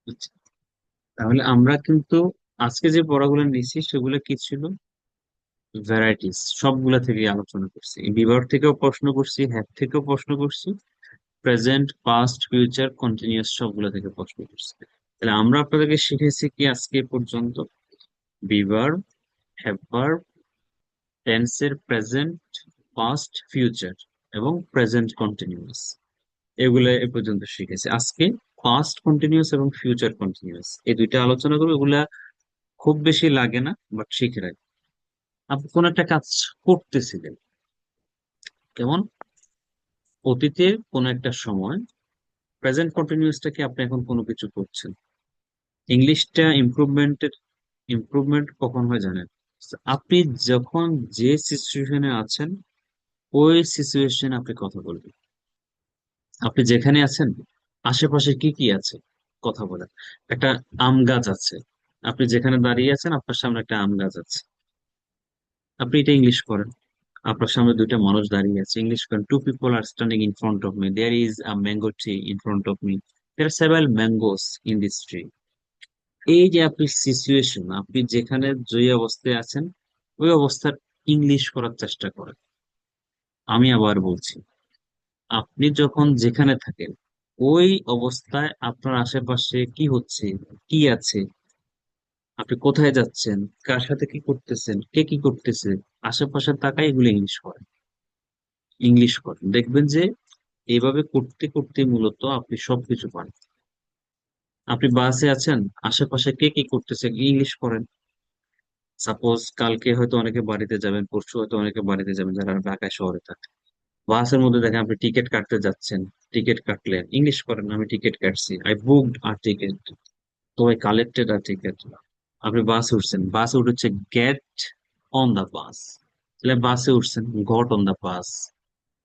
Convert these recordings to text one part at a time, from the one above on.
আচ্ছা, তাহলে আমরা কিন্তু আজকে যে পড়াগুলো নিচ্ছি সেগুলো কি ছিল? ভ্যারাইটিস, সবগুলা থেকে আলোচনা করছি, বিভার থেকেও প্রশ্ন করছি, হ্যাভ থেকেও প্রশ্ন করছি, প্রেজেন্ট, পাস্ট, ফিউচার, কন্টিনিউয়াস সবগুলা থেকে প্রশ্ন করছি। তাহলে আমরা আপনাদেরকে শিখেছি কি আজকে পর্যন্ত? বিভার, হ্যাভ, টেন্সের প্রেজেন্ট, পাস্ট, ফিউচার এবং প্রেজেন্ট কন্টিনিউয়াস, এগুলো এ পর্যন্ত শিখেছি আজকে। পাস্ট কন্টিনিউয়াস এবং ফিউচার কন্টিনিউয়াস এই দুইটা আলোচনা করবো। এগুলা খুব বেশি লাগে না, বাট শিখে রাখি। আপনি কোন একটা কাজ করতেছিলেন, কেমন অতীতের কোন একটা সময়, প্রেজেন্ট কন্টিনিউয়াসটাকে আপনি এখন কোনো কিছু করছেন। ইংলিশটা ইমপ্রুভমেন্ট কখন হয় জানেন? আপনি যখন যে সিচুয়েশনে আছেন, ওই সিচুয়েশনে আপনি কথা বলবেন। আপনি যেখানে আছেন আশেপাশে কি কি আছে কথা বলেন। একটা আম গাছ আছে, আপনি যেখানে দাঁড়িয়ে আছেন আপনার সামনে একটা আম গাছ আছে, আপনি এটা ইংলিশ করেন। আপনার সামনে দুইটা মানুষ দাঁড়িয়ে আছে, ইংলিশ করেন, two people are standing in front of me, there is a mango tree in front of me, there are several mangoes in this tree. এই যে আপনি সিচুয়েশন, আপনি যেখানে যে অবস্থায় আছেন ওই অবস্থার ইংলিশ করার চেষ্টা করেন। আমি আবার বলছি, আপনি যখন যেখানে থাকেন ওই অবস্থায় আপনার আশেপাশে কি হচ্ছে, কি আছে, আপনি কোথায় যাচ্ছেন, কার সাথে কি করতেছেন, কে কি করতেছে, আশেপাশে তাকাই এগুলো ইংলিশ করেন দেখবেন যে এইভাবে করতে করতে মূলত আপনি সবকিছু পারেন। আপনি বাসে আছেন, আশেপাশে কে কি করতেছে ইংলিশ করেন। সাপোজ কালকে হয়তো অনেকে বাড়িতে যাবেন, পরশু হয়তো অনেকে বাড়িতে যাবেন যারা ঢাকায় শহরে থাকে। বাসের মধ্যে দেখেন আপনি টিকিট কাটতে যাচ্ছেন, টিকিট কাটলেন, ইংলিশ করেন, আমি টিকিট কাটছি, আই বুকড আর টিকিট, তো আই কালেক্টেড আর টিকিট। আপনি বাসে উঠছেন, বাসে উঠেছে গেট অন দা বাস, তাহলে বাসে উঠছেন, গট অন দা বাস,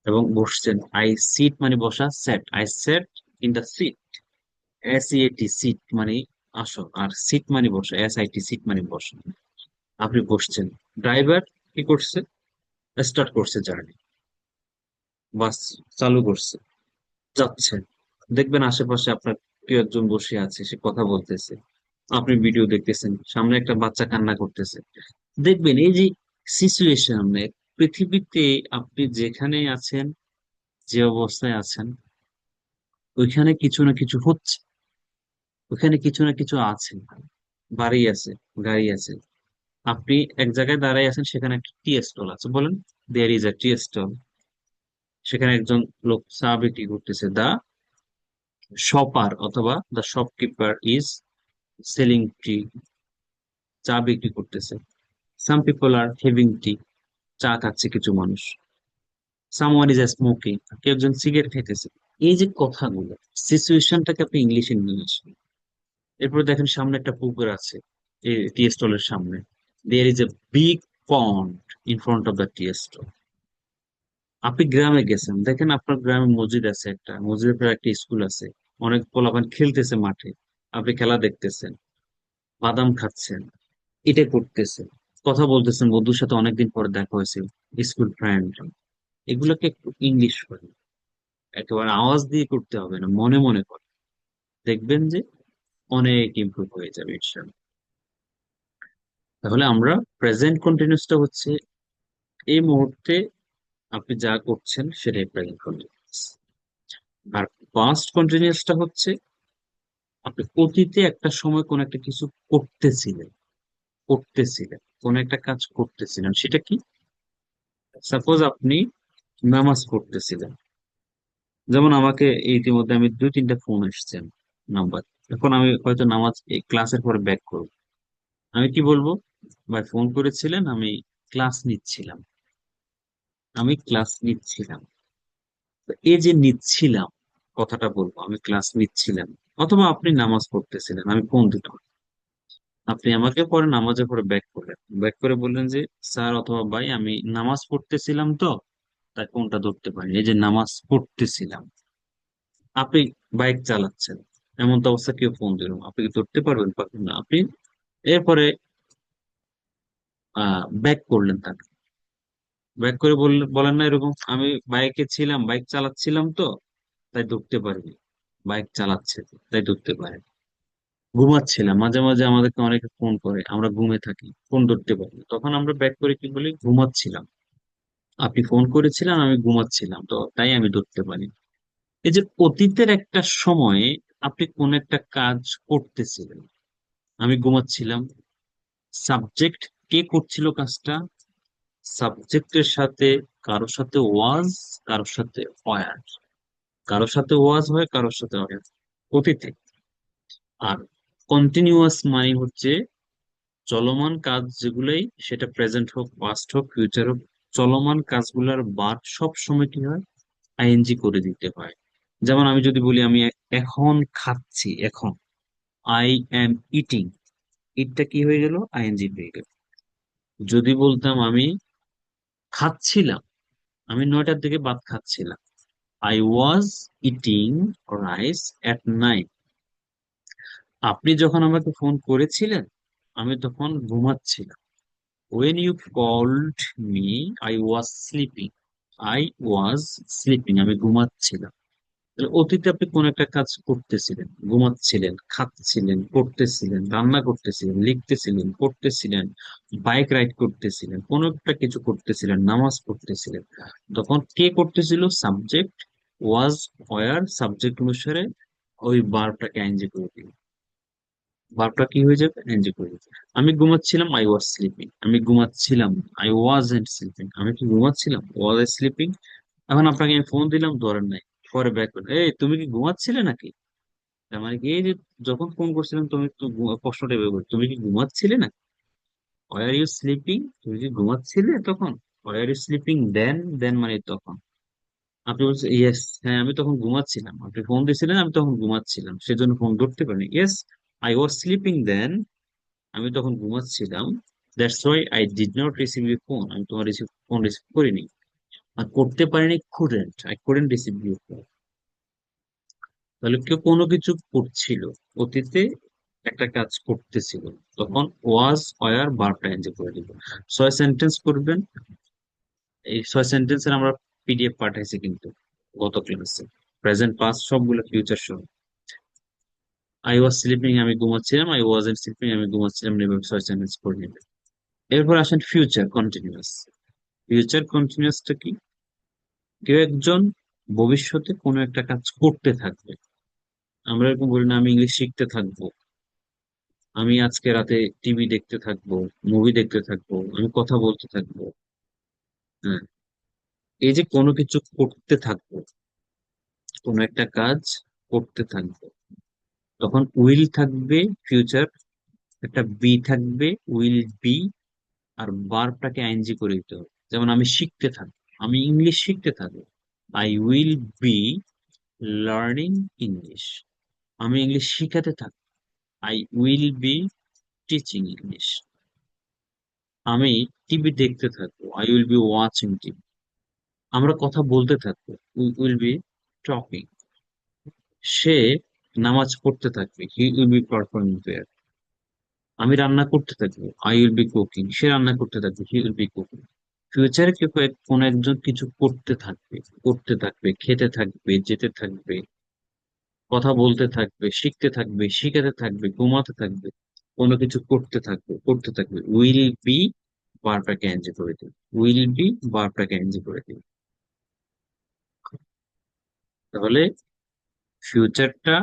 এবং বসছেন, আই সিট মানে বসা, set, I set in the seat, SEAT seat মানে আসো, আর সিট মানে বসা, SIT সিট মানে বসা। আপনি বসছেন, ড্রাইভার কি করছে? স্টার্ট করছে জার্নি, বাস চালু করছে, যাচ্ছে। দেখবেন আশেপাশে আপনার কেউ একজন বসে আছে, সে কথা বলতেছে, আপনি ভিডিও দেখতেছেন, সামনে একটা বাচ্চা কান্না করতেছে। দেখবেন এই যে সিচুয়েশন, পৃথিবীতে আপনি যেখানে আছেন, যে অবস্থায় আছেন, ওইখানে কিছু না কিছু হচ্ছে, ওইখানে কিছু না কিছু আছে। বাড়ি আছে, গাড়ি আছে, আপনি এক জায়গায় দাঁড়াই আছেন, সেখানে একটা টি স্টল আছে, বলেন দেয়ার ইজ এ টি স্টল, সেখানে একজন লোক চা বিক্রি করতেছে, দা শপার অথবা দা শপকিপার ইজ সেলিং টি, চা বিক্রি করতেছে। Some people are having tea, চা খাচ্ছে কিছু মানুষ। সামওয়ান ইজ স্মোকিং, কেউ একজন সিগারেট খাইতেছে। এই যে কথাগুলো, সিচুয়েশনটাকে আপনি ইংলিশে নিয়ে আসবেন। এরপরে দেখেন সামনে একটা পুকুর আছে, এই টি স্টলের সামনে, there is a big pond in front of the tea stall. আপনি গ্রামে গেছেন, দেখেন আপনার গ্রামে মসজিদ আছে, একটা মসজিদের পরে একটা স্কুল আছে, অনেক পোলাপান খেলতেছে মাঠে, আপনি খেলা দেখতেছেন, বাদাম খাচ্ছেন, এটা করতেছেন, কথা বলতেছেন, বন্ধুর সাথে অনেকদিন পরে দেখা হয়েছে, স্কুল ফ্রেন্ড। এগুলোকে একটু ইংলিশ করেন, একেবারে আওয়াজ দিয়ে করতে হবে না, মনে মনে করেন, দেখবেন যে অনেক ইমপ্রুভ হয়ে যাবে ইনশাআল্লাহ। তাহলে আমরা প্রেজেন্ট কন্টিনিউসটা হচ্ছে এই মুহূর্তে আপনি যা করছেন সেটাই প্রেজেন্ট কন্টিনিউয়াস। আর পাস্ট কন্টিনিউয়াসটা হচ্ছে আপনি অতীতে একটা সময় কোন একটা কিছু করতেছিলেন, কোন একটা কাজ করতেছিলেন, সেটা কি? সাপোজ আপনি নামাজ পড়তেছিলেন, যেমন আমাকে ইতিমধ্যে আমি দুই তিনটা ফোন এসেছেন নাম্বার, এখন আমি হয়তো নামাজ এই ক্লাসের পরে ব্যাক করব, আমি কি বলবো? ভাই ফোন করেছিলেন, আমি ক্লাস নিচ্ছিলাম, আমি ক্লাস নিচ্ছিলাম। তো এই যে নিচ্ছিলাম কথাটা বলবো, আমি ক্লাস নিচ্ছিলাম। অথবা আপনি নামাজ পড়তেছিলেন, আমি ফোন দিলাম, আপনি আমাকে পরে নামাজের পরে ব্যাক করলেন, ব্যাক করে বললেন যে স্যার অথবা ভাই আমি নামাজ পড়তেছিলাম তো তাই ফোনটা ধরতে পারিনি, এই যে নামাজ পড়তেছিলাম। আপনি বাইক চালাচ্ছেন, এমন তো অবস্থা কেউ ফোন দিল, আপনি কি ধরতে পারবেন? পারবেন না। আপনি এরপরে ব্যাক করলেন তাকে, ব্যাক করে বললেন, বলেন না এরকম, আমি বাইকে ছিলাম, বাইক চালাচ্ছিলাম তো তাই ধরতে পারিনি, বাইক চালাচ্ছে তাই ধরতে পারেন। ঘুমাচ্ছিলাম। মাঝে মাঝে আমাদেরকে অনেকে ফোন করে, আমরা ঘুমে থাকি, ফোন ধরতে পারি না। তখন আমরা ব্যাক করে কি বলি? ঘুমাচ্ছিলাম। আপনি ফোন করেছিলেন, আমি ঘুমাচ্ছিলাম, তো তাই আমি ধরতে পারি। এই যে অতীতের একটা সময়ে আপনি কোন একটা কাজ করতেছিলেন, আমি ঘুমাচ্ছিলাম। সাবজেক্ট কে করছিল কাজটা? সাবজেক্টের সাথে কারোর সাথে ওয়াজ, কারোর সাথে ওয়ার, কারোর সাথে ওয়াজ হয়, কারোর সাথে ওয়ার, অতীতে। আর কন্টিনিউয়াস মানে হচ্ছে চলমান কাজ যেগুলাই, সেটা প্রেজেন্ট হোক, পাস্ট হোক, ফিউচার হোক, চলমান কাজগুলোর বাদ সব সময় কি হয়? আইএনজি করে দিতে হয়। যেমন আমি যদি বলি আমি এখন খাচ্ছি, এখন আই এম ইটিং, ইটটা কি হয়ে গেল? আইএনজি হয়ে গেল। যদি বলতাম আমি খাচ্ছিলাম, আমি 9টার দিকে ভাত খাচ্ছিলাম, আই ওয়াজ ইটিং রাইস এট 9, আপনি যখন আমাকে ফোন করেছিলেন আমি তখন ঘুমাচ্ছিলাম। When you called me, I was sleeping. I was sleeping. আমি ঘুমাচ্ছিলাম। তাহলে অতীতে আপনি কোন একটা কাজ করতেছিলেন, ঘুমাচ্ছিলেন, খাচ্ছিলেন, পড়তেছিলেন, রান্না করতেছিলেন, লিখতেছিলেন, পড়তেছিলেন, বাইক রাইড করতেছিলেন, কোন একটা কিছু করতেছিলেন, নামাজ পড়তেছিলেন। তখন কে করতেছিল? সাবজেক্ট, ওয়াজ, ওয়ার, সাবজেক্ট অনুসারে ওই বারটাকে আইনজি করে দিল। ভার্বটা কি হয়ে যাবে? এনজি করে যাবে। আমি ঘুমাচ্ছিলাম, আই ওয়াজ স্লিপিং। আমি ঘুমাচ্ছিলাম, আই ওয়াজ এন্ড স্লিপিং। আমি কি ঘুমাচ্ছিলাম? Was sleeping. এখন আপনাকে আমি ফোন দিলাম, ধরেন নাই, পরে ব্যাক করে, এই তুমি কি ঘুমাচ্ছিলে নাকি? তার মানে কি, এই যে যখন ফোন করছিলাম তুমি তো প্রশ্নটা এভাবে করছো, তুমি কি ঘুমাচ্ছিলে না? Were you sleeping? তুমি কি ঘুমাচ্ছিলে তখন? Were you sleeping then? Then মানে তখন। আপনি বলছেন ইয়েস, হ্যাঁ আমি তখন ঘুমাচ্ছিলাম। আপনি ফোন দিয়েছিলেন, আমি তখন ঘুমাচ্ছিলাম, সেজন্য ফোন ধরতে পারিনি। Yes, I was sleeping then, আমি তখন ঘুমাচ্ছিলাম। That's why I did not receive your phone, আমি তোমার ফোন রিসিভ করিনি। আর করতে পারিনি, couldn't, I couldn't receive your phone. তাহলে কেউ কোনো কিছু করছিল, অতীতে একটা কাজ করতেছিল, তখন ওয়াজ ওয়ার ভার্বটা এনজয় করে দিব। 6 সেন্টেন্স করবেন। এই 6 সেন্টেন্সের আমরা পিডিএফ পাঠাইছি কিন্তু গত ক্লাসে, প্রেজেন্ট পাস্ট সবগুলো, ফিউচার সব। আই ওয়াজ স্লিপিং, আমি ঘুমাচ্ছিলাম, আই ওয়াজ স্লিপিং, আমি ঘুমাচ্ছিলাম, এভাবে 6 সেন্টেন্স করে নেবেন। এরপর আসেন ফিউচার কন্টিনিউয়াস। ফিউচার কন্টিনিউয়াসটা কি? কেউ একজন ভবিষ্যতে কোনো একটা কাজ করতে থাকবে। আমরা এরকম বলি না, আমি ইংলিশ শিখতে থাকবো, আমি আজকে রাতে টিভি দেখতে থাকবো, মুভি দেখতে থাকবো, আমি কথা বলতে থাকবো। হ্যাঁ, এই যে কোনো কিছু করতে থাকবো, কোনো একটা কাজ করতে থাকবো, তখন উইল থাকবে, ফিউচার একটা বি থাকবে, উইল বি, আর ভার্বটাকে আইএনজি করে দিতে হবে। যেমন আমি শিখতে থাকবো, আমি ইংলিশ শিখতে থাকবো, I will be learning English. আমি ইংলিশ শিখাতে থাকবো, I will be teaching English. আমি টিভি দেখতে থাকবো, I will be watching TV. আমরা কথা বলতে থাকবো, উই উইল বি টকিং। সে নামাজ পড়তে থাকবে, he will be performing prayer. আমি রান্না করতে থাকবো, আই উইল বি কুকিং। সে রান্না করতে থাকবে, হি উইল বি কুকিং। ফিউচারে কেউ কোন একজন কিছু করতে থাকবে, করতে থাকবে, খেতে থাকবে, যেতে থাকবে, কথা বলতে থাকবে, শিখতে থাকবে, শিখাতে থাকবে, ঘুমাতে থাকবে, কোনো কিছু করতে থাকবে, করতে থাকবে, উইল বি ভার্বটাকে এনজি করে দিই, উইল বি ভার্বটাকে এনজি করে দিই। তাহলে ফিউচারটা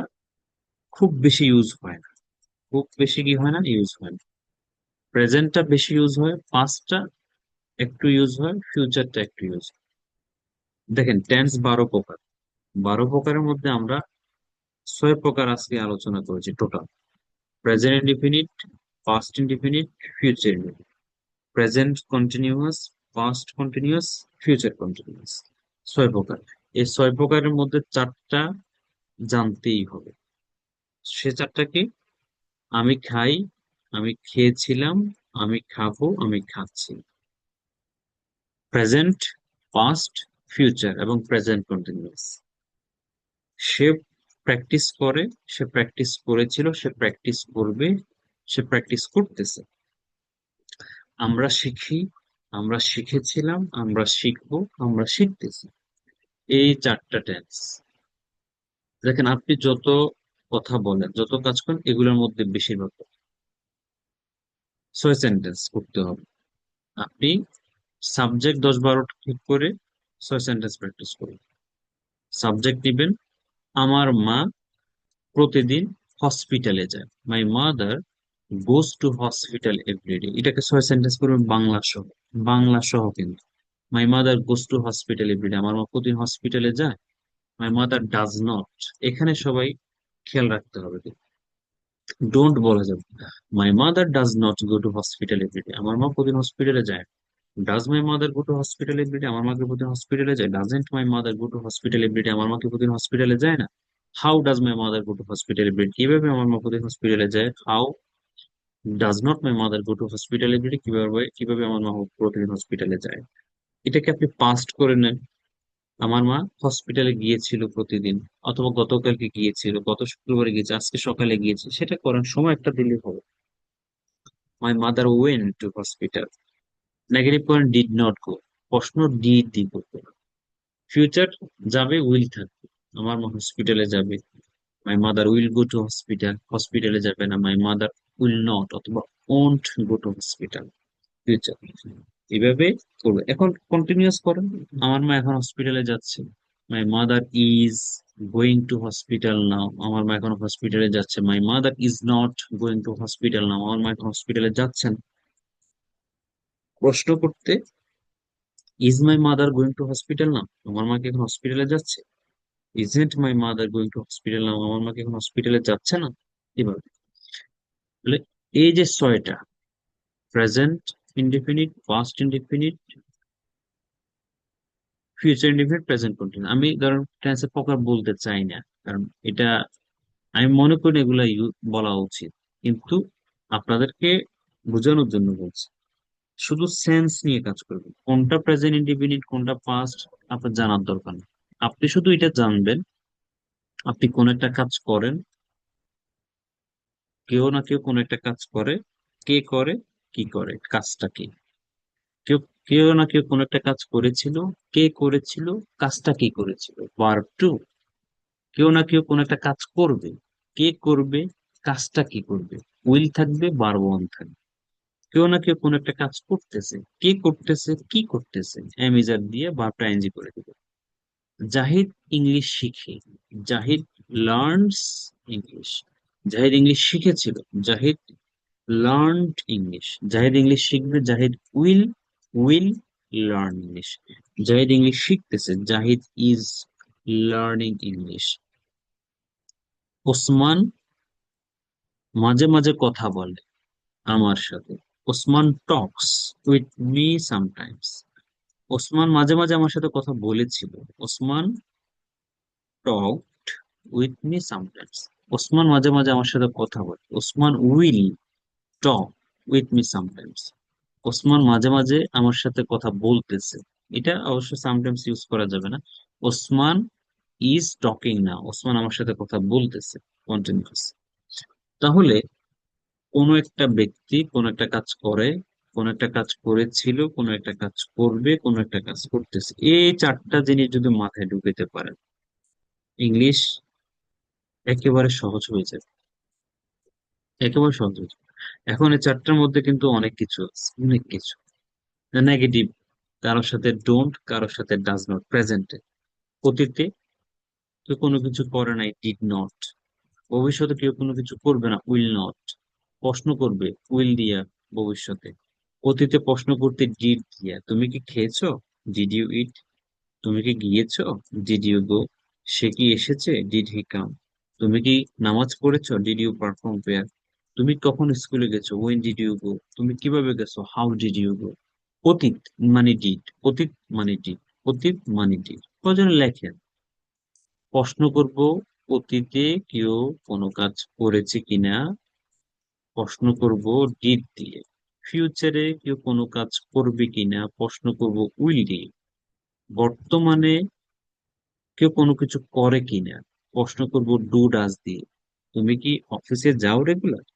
খুব বেশি ইউজ হয় না, খুব বেশি কি হয় না, ইউজ হয় না। প্রেজেন্টটা বেশি ইউজ হয়, পাস্টটা একটু ইউজ হয়, ফিউচারটা একটু ইউজ হয়। দেখেন টেন্স 12 প্রকার, 12 প্রকারের মধ্যে আমরা 6 প্রকার আজকে আলোচনা করেছি total. Present indefinite, past indefinite, future indefinite, present continuous, past continuous, future continuous. 6 প্রকার। এই 6 প্রকারের মধ্যে 4টা জানতেই হবে। সে 4টা কি? আমি খাই, আমি খেয়েছিলাম, আমি খাবো, আমি খাচ্ছি। প্রেজেন্ট, পাস্ট, ফিউচার এবং প্রেজেন্ট কন্টিনিউয়াস। সে প্র্যাকটিস করে, সে প্র্যাকটিস করেছিল, সে প্র্যাকটিস করবে, সে প্র্যাকটিস করতেছে। আমরা শিখি, আমরা শিখেছিলাম, আমরা শিখবো, আমরা শিখতেছি। এই 4টা টেন্স। দেখেন আপনি যত কথা বলেন, যত কাজ করেন, এগুলোর মধ্যে বেশিরভাগ 6 সেন্টেন্স করতে হবে। আপনি সাবজেক্ট 10-12 ঠিক করে 6 সেন্টেন্স প্র্যাকটিস করুন। সাবজেক্ট নিবেন, আমার মা প্রতিদিন হসপিটালে যায়, my mother goes to hospital everyday. এটাকে 6 সেন্টেন্স করবেন বাংলা সহ। বাংলা সহ কিন্তু, my mother goes to hospital everyday, আমার মা প্রতিদিন হসপিটালে যায়। মাই মাদার ডাজ নট, এখানে সবাই খেয়াল রাখতে হবে, ডোন্ট বলা যাবে। My mother does not go to hospital everyday, আমার মা প্রতিদিন হসপিটালে যায়। Does my mother go to hospital everyday, আমার মাকে প্রতিদিন হসপিটালে যায়। Doesn't my mother go to hospital everyday, আমার মাকে প্রতিদিন হসপিটালে যায় না। How does my mother go to hospital everyday, কিভাবে আমার মা প্রতিদিন হসপিটালে যায়। How does not my mother go to hospital everyday, কিভাবে কিভাবে আমার মা প্রতিদিন হসপিটালে যায়। এটাকে আপনি পাস্ট করে নেন, আমার মা হসপিটালে গিয়েছিল প্রতিদিন, অথবা গতকালকে গিয়েছিল, গত শুক্রবারে গিয়েছে, আজকে সকালে গিয়েছে, সেটা করেন, সময় একটা দিলে হবে। My mother went to hospital. Negative করেন ডিড নট গো, প্রশ্ন ডিড দি করতে হবে। ফিউচার যাবে, উইল থাকবে, আমার মা হসপিটালে যাবে। My mother will go to hospital, হসপিটালে যাবে না। মাই মাদার উইল নট অথবা won't go to hospital, future. এইভাবে করবে। এখন কন্টিনিউয়াস করেন, আমার মা এখন হসপিটালে যাচ্ছে। My mother is going to hospital নাও, আমার মা এখন হসপিটালে যাচ্ছে। My mother is not going to hospital নাও, আমার মা এখন হসপিটালে যাচ্ছেন। প্রশ্ন করতে, is my mother going to hospital নাও, আমার মা কি এখন হসপিটালে যাচ্ছে। Isn't my mother going to hospital নাও, আমার মা কি এখন হসপিটালে যাচ্ছে না। এভাবে। তাহলে এই যে 6টা, present indefinite, past indefinite, future indefinite, present continuous, আমি ধরেন টেন্সের প্রকার বলতে চাই না, কারণ এটা আমি মনে করি এগুলা বলা উচিত, কিন্তু আপনাদেরকে বোঝানোর জন্য বলছি। শুধু সেন্স নিয়ে কাজ করবেন, কোনটা প্রেজেন্ট ইনডিফিনিট কোনটা পাস্ট আপনার জানার দরকার নেই। আপনি শুধু এটা জানবেন, আপনি কোন একটা কাজ করেন, কেউ না কেউ কোন একটা কাজ করে, কে করে, কি করে, কাজটা কি। কেউ কেউ না কেউ কোন একটা কাজ করেছিল, কে করেছিল, কাজটা কি করেছিল, ভার্ব টু। কেউ না কেউ কোন একটা কাজ করবে, কে করবে, কাজটা কি করবে, উইল থাকবে, ভার্ব ওয়ান থাকবে। কেউ না কেউ কোন একটা কাজ করতেছে, কে করতেছে, কি করতেছে, অ্যামিজার দিয়ে ভার্বটা এনজি করে দিবে। জাহিদ ইংলিশ শিখে, Zahid learns English, Zahid English শিখেছিল, Zahid learned English, Zahid English শিখবে, Zahid will will learn English. Zahid English শিখতেছে, Zahid is learning English. Osman মাঝে মাঝে কথা বলে আমার সাথে, Osman talks with me sometimes. Osman মাঝে মাঝে আমার সাথে কথা বলেছিল, Osman talked with me sometimes. Osman মাঝে মাঝে আমার সাথে কথা বলে, Osman will talk with me sometimes. Osman মাঝে মাঝে আমার সাথে কথা বলতেছে, এটা অবশ্য সামটাইমস ইউজ করা যাবে না। ওসমান ইজ টকিং না, ওসমান আমার সাথে কথা বলতেছে, কন্টিনিউয়াস। তাহলে কোনো একটা ব্যক্তি কোন একটা কাজ করে, কোন একটা কাজ করেছিল, কোন একটা কাজ করবে, কোন একটা কাজ করতেছে, এই 4টা জিনিস যদি মাথায় ঢুকাতে পারেন, ইংলিশ একেবারে সহজ হয়ে যাবে, একেবারে সহজ হয়ে যাবে। এখন এই 4টার মধ্যে কিন্তু অনেক কিছু আছে, অনেক কিছু। নেগেটিভ, কারোর সাথে ডোন্ট, কারোর সাথে ডাজ নট, প্রেজেন্টে। অতীতে কেউ কোনো কিছু করে নাই, ডিড নট। ভবিষ্যতে কেউ কোনো কিছু করবে না, উইল নট। প্রশ্ন করবে, উইল দিয়া, ভবিষ্যতে। অতীতে প্রশ্ন করতে ডিড দিয়া, তুমি কি খেয়েছো, ডিড ইউ ইট। তুমি কি গিয়েছো, ডিড ইউ গো। সে কি এসেছে, ডিড হি কাম। তুমি কি নামাজ পড়েছো, ডিড ইউ পারফর্ম প্রেয়ার। তুমি কখন স্কুলে গেছো, ওয়েন ডিড ইউ গো। তুমি কিভাবে গেছো, হাউ ডিড ইউ গো। অতীত মানে ডিড, অতীত মানে ডিড, অতীত মানে ডিড। প্রয়োজনে লেখেন। প্রশ্ন করব, অতীতে কেউ কোনো কাজ করেছে কিনা, প্রশ্ন করব ডিড দিয়ে। ফিউচারে কেউ কোনো কাজ করবে কিনা, প্রশ্ন করব উইল দিয়ে। বর্তমানে কেউ কোনো কিছু করে কিনা, প্রশ্ন করব ডু ডাজ দিয়ে। তুমি কি অফিসে যাও regular,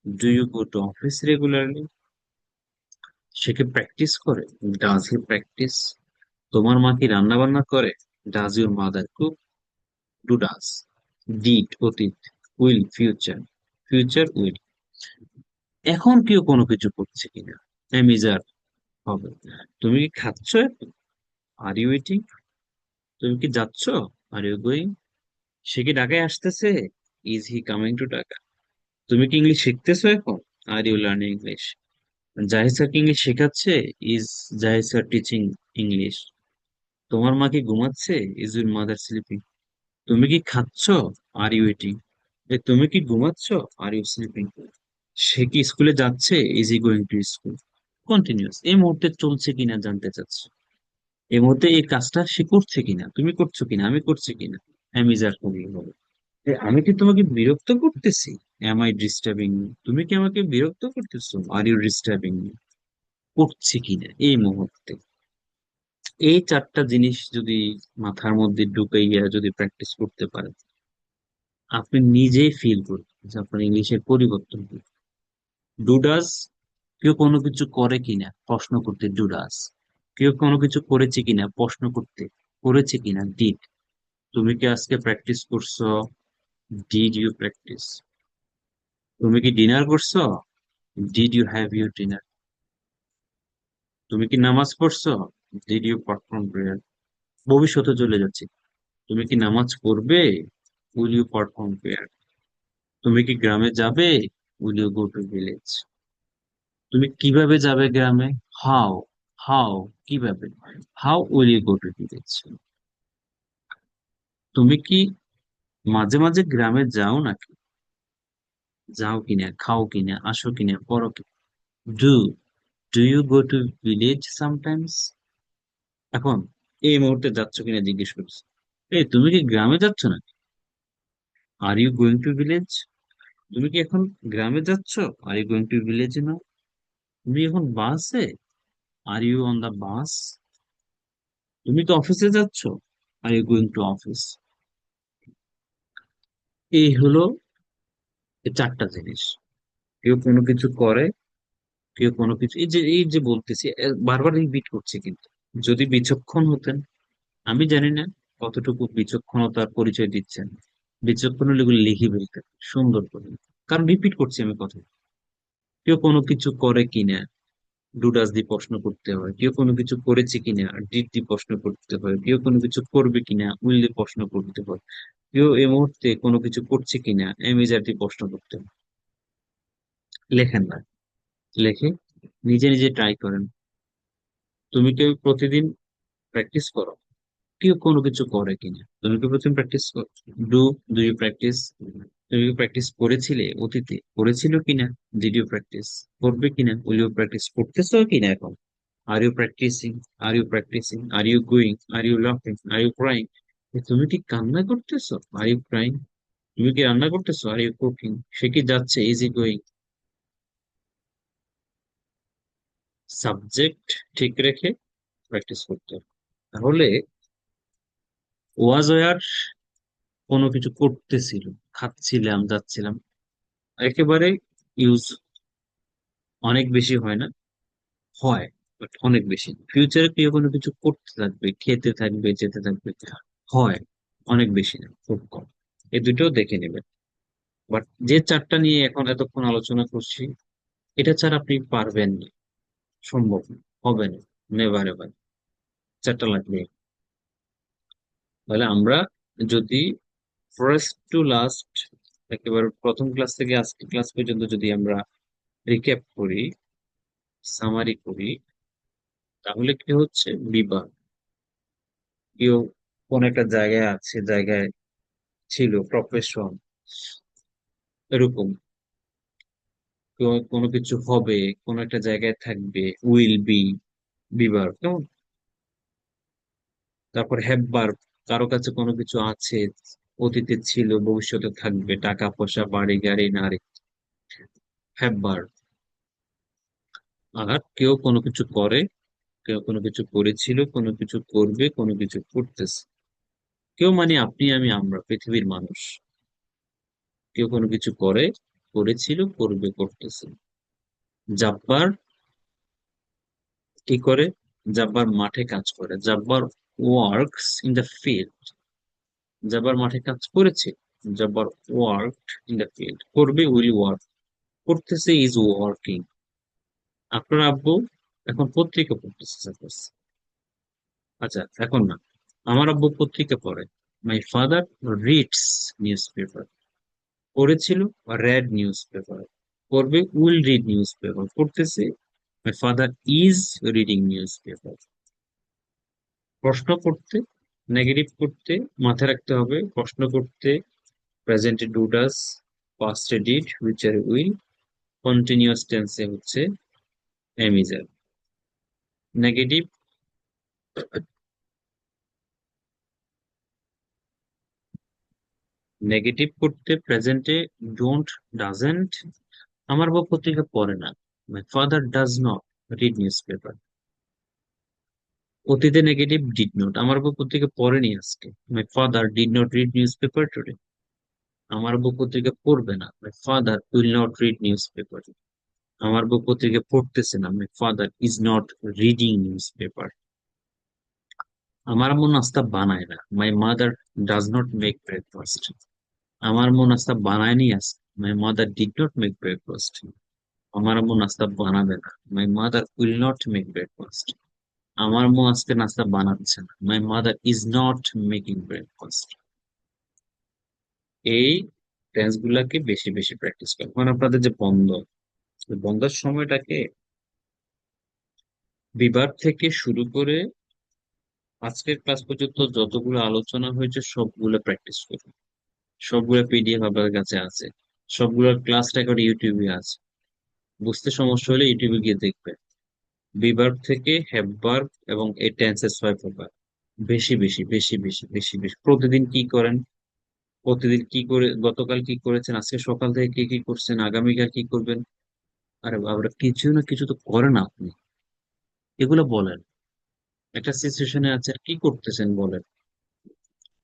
do you go to office regularly. সে কি প্র্যাকটিস করে, ডাজ হি প্র্যাকটিস। তোমার মা কি রান্না বান্না করে, does your mother cook, do does. Did অতীত, উইল, ফিউচার, ফিউচার উইল। এখন কেউ কোনো কিছু করছে কিনা, অ্যামিজার হবে। তুমি কি খাচ্ছ এখন? Are you eating? তুমি কি যাচ্ছ? Are you going? সে কি ঢাকায় আসতেছে? Is he coming to Dhaka? তুমি কি ইংলিশ শিখতেছো এখন? Are you learning English? Zahid sir কি ইংলিশ শেখাচ্ছে? Is Zahid sir teaching English? তোমার মা কি ঘুমাচ্ছে? Is your mother sleeping? তুমি কি খাচ্ছ? Are you eating? তুমি কি ঘুমাচ্ছ? Are you sleeping? সে কি স্কুলে যাচ্ছে? Is E going to school? Continuous, এই মুহূর্তে চলছে কিনা জানতে চাচ্ছি। এই মুহূর্তে এই কাজটা সে করছে কিনা, তুমি করছো কিনা, আমি করছি কিনা। অ্যামিজার করলে হবে। আমি কি তোমাকে বিরক্ত করতেছি? Am I disturbing? তুমি কি আমাকে বিরক্ত করতেছো? Are you disturbing? করছি কিনা এই মুহূর্তে। এই চারটা জিনিস যদি মাথার মধ্যে ঢুকাইয়া যদি প্র্যাকটিস করতে পারেন, আপনি নিজেই ফিল করবেন যে আপনার ইংলিশের পরিবর্তন কি। ডুডাস, কেউ কোনো কিছু করে কিনা প্রশ্ন করতে ডুডাস। কেউ কোনো কিছু করেছে কিনা প্রশ্ন করতে করেছে কিনা ডিড। তুমি কি আজকে প্র্যাকটিস করছো? Did you practice? তুমি কি ডিনার করছো? Did you have your dinner? তুমি কি নামাজ পড়ছো? Did you perform prayer? ভবিষ্যতে চলে যাচ্ছে, তুমি কি নামাজ পড়বে? Will you perform prayer? তুমি কি গ্রামে যাবে? Will you go to village? তুমি কিভাবে যাবে গ্রামে? হাউ, হাউ, কিভাবে? How will you go to village? তুমি কি মাঝে মাঝে গ্রামে যাও নাকি? যাও কিনা, খাও কিনা, আসো কিনা, পড়ো কিনা? Do, do you go to village sometimes? এখন এই মুহূর্তে যাচ্ছ কিনা জিজ্ঞেস করছি। এই তুমি কি গ্রামে যাচ্ছ না? Are you going to village? তুমি কি এখন গ্রামে যাচ্ছ? Are you going to village না? তুমি এখন বাসে? Are you on the bus? তুমি তো অফিসে যাচ্ছ? Are you going to office? এই হলো এই চারটা জিনিস। কেউ কোনো কিছু করে, কেউ কোনো কিছু, এই যে বলতেছি, বারবার রিপিট করছি কিন্তু। যদি বিচক্ষণ হতেন, আমি জানি না কতটুকু বিচক্ষণতার পরিচয় দিচ্ছেন। বিচক্ষণ হলে এগুলো লিখে ফেলতেন সুন্দর করে। কারণ রিপিট করছি আমি কথা। কেউ কোনো কিছু করে কিনা ডুডাস দিয়ে প্রশ্ন করতে হয়, কেউ কোনো কিছু করেছে কিনা ডিড দিয়ে প্রশ্ন করতে হয়, কেউ কোনো কিছু করবে কিনা উইল দিয়ে প্রশ্ন করতে হয়, কেউ এই মুহূর্তে কোনো কিছু করছে কিনা অ্যামিজার দিয়ে প্রশ্ন করতে হয়। লেখেন না, লেখে নিজে নিজে ট্রাই করেন। তুমি কেউ প্রতিদিন প্র্যাকটিস করো, কেউ কোনো কিছু করে কিনা, তুমি কি প্রতিদিন প্র্যাকটিস করো? Do, do you practice? তুমি কি প্র্যাকটিস করেছিলে অতীতে, করেছিল কিনা? Did you practice? করবে কিনা? Will you practice? করতেছো কিনা এখন? Are you practising? Are you practising? Are you going? Are you লাফিং? Are you crying? তুমি কি কান্না করতেছো? Are you crying? তুমি কি রান্না করতেছো? Are you cooking? সে কি যাচ্ছে? Is E going? সাবজেক্ট ঠিক রেখে প্র্যাকটিস করতে হবে। তাহলে ওয়াজ ওয়ার কোনো কিছু করতেছিল, খাচ্ছিলাম, যাচ্ছিলাম, একেবারে ইউজ অনেক বেশি হয় না, হয় বাট অনেক বেশি। ফিউচারে কেউ কোনো কিছু করতে থাকবে, খেতে থাকবে, যেতে থাকবে, হয় অনেক বেশি না, খুব কম। এই দুটোও দেখে নেবেন। বাট যে চারটা নিয়ে এখন এতক্ষণ আলোচনা করছি, এটা ছাড়া আপনি পারবেন না, সম্ভব না, হবে না, নেভার এভার। চারটা লাগবে। তাহলে আমরা যদি ফার্স্ট টু লাস্ট, একেবারে প্রথম ক্লাস থেকে আজকে ক্লাস পর্যন্ত যদি আমরা রিক্যাপ করি, সামারি করি, তাহলে কি হচ্ছে? বিভাগ, কেউ কোন একটা জায়গায় আছে, জায়গায় ছিল, প্রফেশন, এরকম। কেউ কোনো কিছু হবে, কোন একটা জায়গায় থাকবে, উইল বি, বিভাগ কেমন। তারপর হ্যাভ, কারো কাছে কোনো কিছু আছে, অতীতে ছিল, ভবিষ্যতে থাকবে, টাকা পয়সা, বাড়ি গাড়ি, নারী, হ্যাভ। আর কেউ কোনো কিছু করে, কেউ কোনো কিছু করেছিল, কোনো কিছু করবে, কোনো কিছু করতেছে। কেউ মানে আপনি, আমি, আমরা, পৃথিবীর মানুষ। কেউ কোনো কিছু করে, করেছিল, করবে, করতেছে। জাব্বার কি করে? জাব্বার মাঠে কাজ করে। Jabbar works in the field. Jabbar মাঠে কাজ করেছে, যাবার ওয়ার্কড ইন দ্য ফিল্ড, করবে উইল ওয়ার্ক, করতেছে ইজ ওয়ার্কিং। আপনার আব্বু এখন পত্রিকা পড়তেছে সাপোজ। আচ্ছা এখন না, আমার আব্বু পত্রিকা পড়ে। My father reads news paper, পড়েছিল রেড নিউজ পেপার, পড়বে উইল রিড নিউজ পেপার, পড়তেছে my father is reading news paper. প্রশ্ন করতে, নেগেটিভ করতে মাথায় রাখতে হবে, প্রশ্ন করতে প্রেজেন্টে ডু ডাস, পাস্টে ডিড, ফিউচারে উইল, কন্টিনিউয়াস টেন্সে হচ্ছে এম ইজ এর। নেগেটিভ, নেগেটিভ করতে প্রেজেন্টে ডোন্ট, ডাজেন্ট, আমার বউ পত্রিকা পড়ে না, my father does not read news paper. অতীতে নেগেটিভ ডিড নট, আমার বউ পত্রিকা পড়েনি আজকে, my father did not read news paper today. আমার বউ পত্রিকা পড়বে না, my father will not read news paper. আমার বউ পত্রিকা পড়তেছে না, my father is not reading news paper. আমার আম্মু নাস্তা বানায় না, মাই mother does not make breakfast. আমার আম্মু নাস্তা বানায়নি আজকে, my mother did not make breakfast. আমার আম্মু নাস্তা বানাবে না, my mother will not make breakfast. আমার আম্মু আজকে নাস্তা বানাচ্ছে না, my mother is not making breakfast. এই টেন্স গুলাকে বেশি বেশি প্র্যাকটিস করো। এখন আপনাদের যে বন্ধ, ওই বন্ধের সময়টাকে বিবার থেকে শুরু করে আজকের ক্লাস পর্যন্ত যতগুলো আলোচনা হয়েছে সবগুলো প্র্যাকটিস করুন। সবগুলো পিডিএফ আপনাদের কাছে আছে, সবগুলোর ক্লাস রেকর্ড ইউটিউবে আছে। বুঝতে সমস্যা হলে ইউটিউবে গিয়ে দেখবেন। বিভার্ব থেকে হ্যাভ এবং এই টেন্সের ছয় প্রকার। বেশি বেশি বেশি বেশি বেশি বেশি প্রতিদিন কি করেন, প্রতিদিন কি করে, গতকাল কি করেছেন, আজকে সকাল থেকে কি কি করছেন, আগামীকাল কি করবেন। আরে বাবা, কিছু না কিছু তো করেন আপনি, এগুলো বলেন। একটা সিচুয়েশনে আছেন, কি করতেছেন বলেন।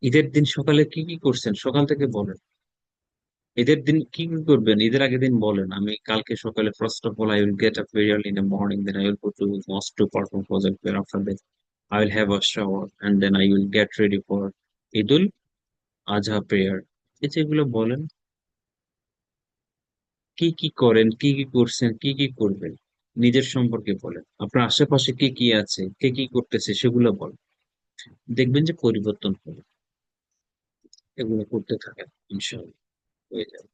ঈদের দিন সকালে কি কি করছেন সকাল থেকে বলেন। ঈদের দিন কি কি করবেন ঈদের আগের দিন বলেন। আমি কালকে সকালে first of all I will get up very early in the morning, then I will go to mosque to perform Fajr prayer, after that I will have a shower and then I will get ready for Idul Adha prayer. এই যে এগুলো বলেন, কি কি করেন, কি কি করছেন, কি কি করবেন, নিজের সম্পর্কে বলেন। আপনার আশেপাশে কি কি আছে, কে কি করতেছে সেগুলো বলেন। দেখবেন যে পরিবর্তন হবে। এগুলো করতে থাকেন, ইনশাআল্লাহ হয়ে যাবে।